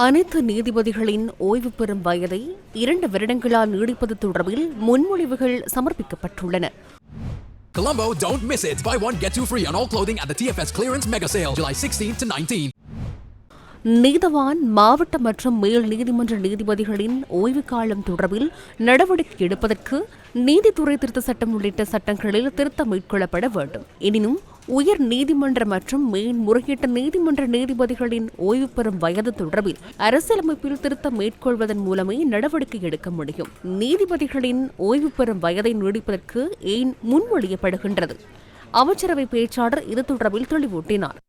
அனைத்து நீதிபதிகளின் ஓய்வு பெறும் வயதை 2 வருடங்களால் நீடிப்பது தொடர்பில் முன்மொழிவுகள் சமர்ப்பிக்கப்பட்டுள்ளன. Colombo, don't miss it. Buy one, get two free on all clothing at the TFS Clearance Mega Sale, July 16 to 19. நீதவான், மாவட்ட மற்றும் மேல் நீதிமன்ற நீதிபதிகளின் ஓய்வு காலம் தொடர்பில் நடவடிக்கை எடுப்பதற்கு நீதித்துறை திருத்த சட்டம் உள்ளிட்ட சட்டங்களில் திருத்தம் மேற்கொள்ளப்பட வேண்டும். எனினும் உயர் நீதிமன்ற மற்றும் மேன்முறையீட்டு நீதிமன்ற நீதிபதிகளின் ஓய்வு பெறும் வயது தொடர்பில் அரசியலமைப்பில் திருத்தம் மேற்கொள்வதன் மூலமே நடவடிக்கை எடுக்க முடியும். நீதிபதிகளின் ஓய்வு பெறும் வயதை நீடிப்பதற்கு ஏன் முன்மொழியப்படுகின்றது? அமைச்சரவை பேச்சாளர் இது தொடர்பில் தெளிவூட்டினார்.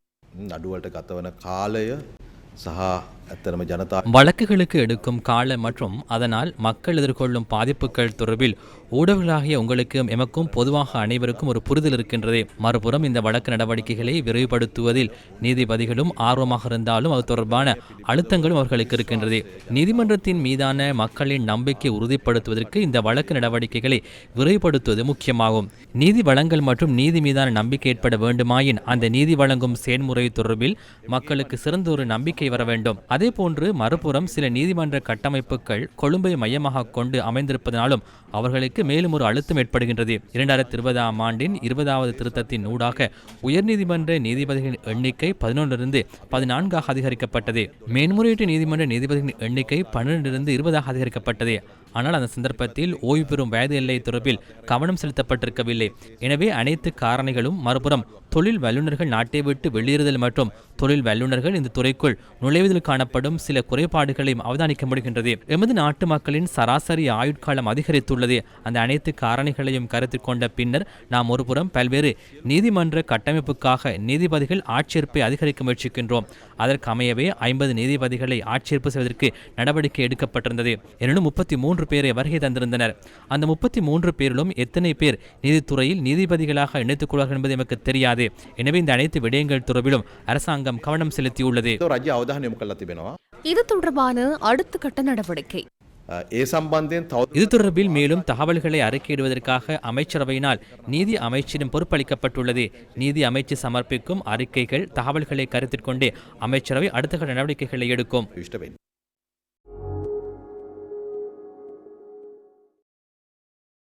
வழக்குகளுக்கு எடுக்கும் கால மற்றும் அதனால் மக்கள் எதிர்கொள்ளும் பாதிப்புகள் தொடர்பில் ஊடகங்களாகிய உங்களுக்கும் எமக்கும் பொதுவாக அனைவருக்கும் ஒரு புரிதல் இருக்கின்றது. மறுபுறம் இந்த வழக்கு நடவடிக்கைகளை விரைவுபடுத்துவதில் நீதிபதிகளும் ஆர்வமாக இருந்தாலும் அது தொடர்பான அழுத்தங்களும் அவர்களுக்கு இருக்கின்றது. நீதிமன்றத்தின் மீதான மக்களின் நம்பிக்கை உறுதிப்படுத்துவதற்கு இந்த வழக்கு நடவடிக்கைகளை விரைவுபடுத்துவது முக்கியமாகும். நீதி வழங்கல் மற்றும் நீதி மீதான நம்பிக்கை ஏற்பட வேண்டுமாயின் அந்த நீதி வழங்கும் செயல்முறை தொடர்பில் மக்களுக்கு சிறந்த ஒரு நம்பிக்கை வர வேண்டும். அதே போன்று மறுபுறம் சில நீதிமன்ற கட்டமைப்புகள் கொழும்பை மையமாக கொண்டு அமைந்திருப்பதனாலும் அவர்களுக்கு மேலும் ஒரு அழுத்தம் ஏற்படுகின்றது. 2020 ஆண்டின் 20வது திருத்தத்தின் ஊடாக உயர்நீதிமன்ற நீதிபதிகளின் எண்ணிக்கை 11 14 அதிகரிக்கப்பட்டது. மேன்முறையீட்டு நீதிமன்ற நீதிபதிகளின் எண்ணிக்கை 12 20 அதிகரிக்கப்பட்டது. ஆனால் அந்த சந்தர்ப்பத்தில் ஓய்வு பெறும் வயது எல்லை தொடர்பில் கவனம் செலுத்தப்பட்டிருக்கவில்லை. எனவே அனைத்து காரணிகளும் மறுபுறம் தொழில் வல்லுநர்கள் நாட்டை விட்டு வெளியேறுதல் மற்றும் தொழில் வல்லுநர்கள் இந்த துறைக்குள் நுழைவதில் காணப்படும் சில குறைபாடுகளையும் அவதானிக்க முடிகின்றது. எமது நாட்டு மக்களின் சராசரி ஆயுட்காலம் அதிகரித்துள்ளது. அந்த அனைத்து காரணிகளையும் கருத்தில் கொண்ட பின்னர் நாம் ஒருபுறம் பல்வேறு நீதிமன்ற கட்டமைப்புக்காக நீதிபதிகள் ஆட்சேர்ப்பை அதிகரிக்க முயற்சிக்கின்றோம். அதற்கு அமையவே 50 நீதிபதிகளை ஆட்சேர்ப்பு செய்வதற்கு நடவடிக்கை எடுக்கப்பட்டிருந்தது. எனினும் 33 பேரை வருகை தந்திருந்தனர். அந்த 33 பேரிலும் எத்தனை பேர் நீதித்துறையில் நீதிபதிகளாக இணைத்துக் கொள்வார்கள் என்பது நமக்கு தெரியாது. எனவே இந்த அனைத்து விடயங்கள் தொடர்பிலும் அரசாங்கம் கவனம் செலுத்தியுள்ளது. இது தொடர்பான அடுத்த கட்ட நடவடிக்கை. இது தொடர்பில் மேலும் தகவல்களை அறிக்கையிடுவதற்காக அமைச்சரவையினால் நீதி அமைச்சிடம் பொறுப்பளிக்கப்பட்டுள்ளது. நீதி அமைச்சு சமர்ப்பிக்கும் அறிக்கைகள் தகவல்களை கருத்தில் கொண்டே அமைச்சரவை அடுத்த கட்ட நடவடிக்கைகளை எடுக்கும்.